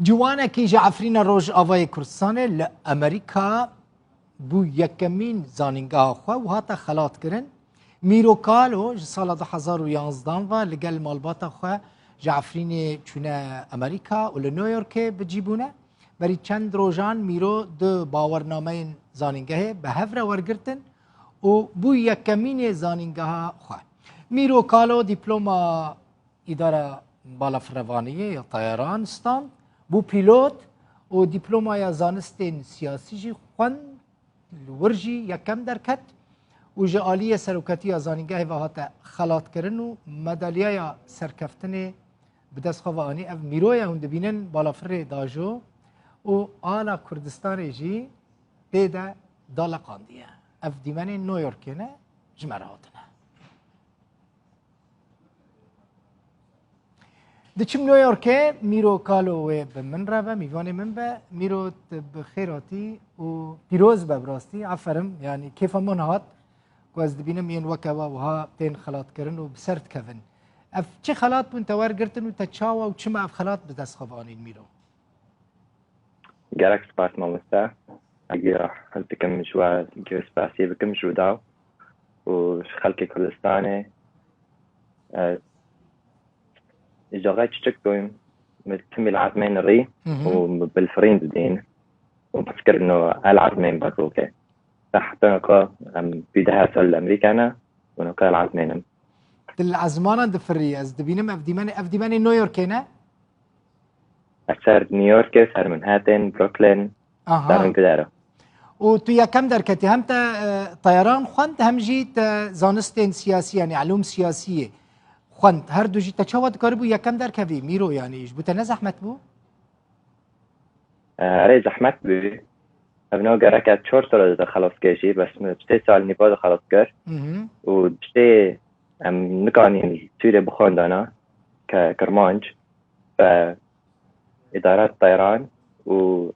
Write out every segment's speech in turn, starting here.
جوانا کی جعفرین روج آوای کردستان لامریکا بو یکمین زانینگاه خو و هاتا خلات کرن میرو کالو سال 2011 و لگل مالباتا خو جعفرین چونه امریکا و نیویورک بجیبونه بری چند روزان میرو دو باورنامه زانینگاه به هفره ورگرتن و بو یکمین زانینگاه خو میرو کالو دیپلوما اداره بالافروانیه یا طیران استان بو پیلوت و دیپلومای زانستین سیاسی جی خوان ورجی یکم درکت و جالی سروکتی زانینگاه و هات خلات کردن و مدالیای سرکفتن بدست خوانی اف میروی هم دبینن بالافر داجو و آلا کردستان جی دیده دالقاندیه اف دیمن نیویورک نه جمراتنه دچم نیویورک میرو کالو به من را میوان من به میرو بخیراتی و پیروز ببراستی عفرم یعنی کیف من هات کوز دبینم این وکوا و ها تین خلات کردن و بسرت کردن اف چه خلات بون تور گرتن و تچاوا و چه ما اف خلات به دست خوانین میرو گرک سپاس مامستا اگر هل بکم شو گرس باسی بکم شو داو و خلق کردستانه إجراءات تشتكوين متم العزمين الري وبالفرين بدين وبفكر إنه العزمين بروكه حتى نقا بدها سؤال أمريكانا ونقا العزمين العزمانة دفرية از دبينم أفديماني نيويورك هنا أكثر نيويورك صار منهاتن بروكلين صار من كدارة وتو يا كم دركتي هم طيران خوند هم جيت زانستين سياسية يعني علوم سياسية خوند هر دو جیت چواد کاری بو یکم در کوی میرو یعنی ایش بوده نه زحمت بو؟ آره زحمت بو ابنا گرکت 4 سال ده خلاص کشی بس 3 سال نیپاد خلاص کرد و بشته نکانی توی بخواندانا که کرمانج و ادارات طیران و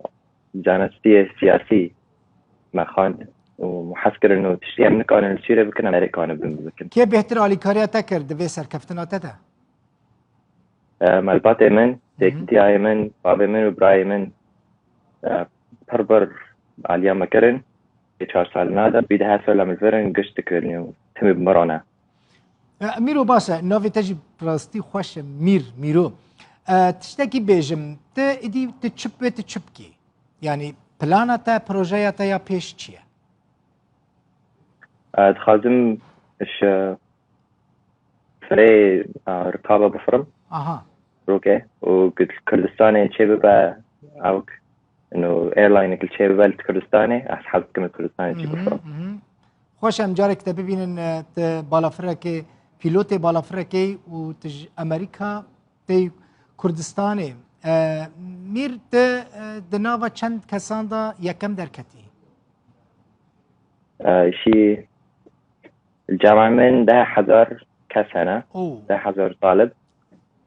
جانستی سیاسی ما خواند ومحسكر انه تشتي من كان السيره بكن امريكان بكن كيف بيهتر على كاريا تكر دبي سركفتنا تدا مالبات من تكتي اي من باب من وبراي من بربر عليا مكرن 4 سال نادا بيدها سولا من فرن قشت كرني تم بمرانا ميرو باشا نوفي تجي براستي خوش ميرو تشتكي بيجم تدي تشبكي يعني بلانتا بروجياتا يا بيش چيه تخازم اش فري رقابة بفرم روكي وقلت كردستاني شي ببا اوك انه ايرلاين كل شي ببا كردستاني اصحاب كم كردستاني شي بفرم خوش ام جارك تبينن بالافركي بيلوتي بالافركي و تج امريكا تي كردستاني مير دناوا چند کسان دا یکم درکتی شي الجامعة من 10,000 كسنة 10,000 طالب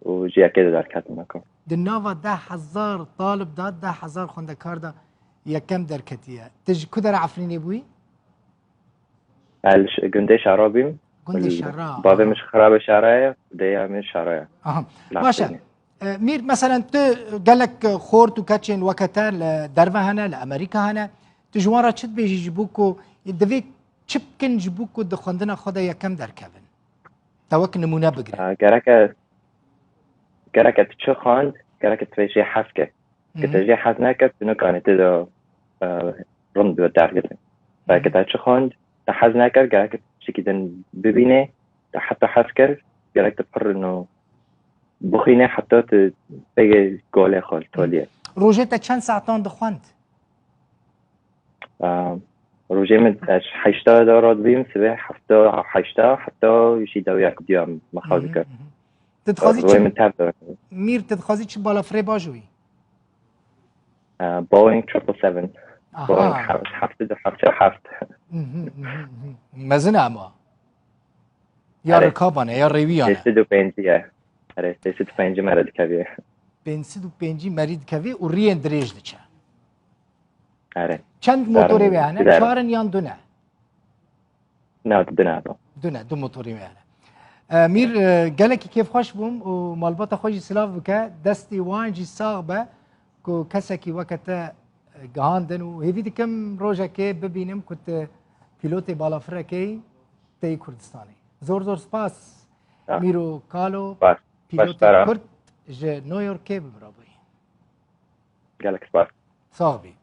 وجي أكيد دار كاتمكم دناوا 10,000 طالب داد 10,000 خندكار دا يكم در كتيا تج كدر عفريني بوي قندي شرابيم قندي شراب بابا مش خراب شرايا ديا مش شرايا باشا مير مثلا قالك خورت وكاتشين وكتال درفا هنا لأمريكا هنا تجوارا چت بيجي جبوكو دفيك چپکن جبوکو د خوندنا خدا یکم در کبن توک نمونه بگیره گرکت چه خواند گرکت تفیشی حس که تجی حس نکرد بنو کانت دو رمد و درگیرن گرکت چه خواند حس نکرد گرکت شکیدن ببینه حتی حس کرد گرکت بحر انه بخینه حتی تبگی گوله خال تولیه روژه تا چند ساعتان دخواند؟ روجي من 8 دورات بيم سبع حتى يشي دوياك ديام مخازك تتخازي روي من تاب مير تتخازي چه بالا فري باجوي بوينغ 777 بوينغ حفت مزنه اما يا ركابانه يا ريويانه 325 مرد كبير 325 مريض كبير ورين دريج دچه آره چند موتوری میانه؟ 4 یا 2 نه؟ نه 2 نه 2 موتوری میانه. میر گله کی کیف خوش بوم و مالبات خوشی سلاف بکه دستی وانجی صاحبه کو کسکی وقت گهاندن و هیوی دکم روزه که ببینم کت پیلوت بالافره که تی کردستانی زور سپاس میرو کالو پیلوت کرد ج نیویورک بمرابی گلک سپاس صاحبی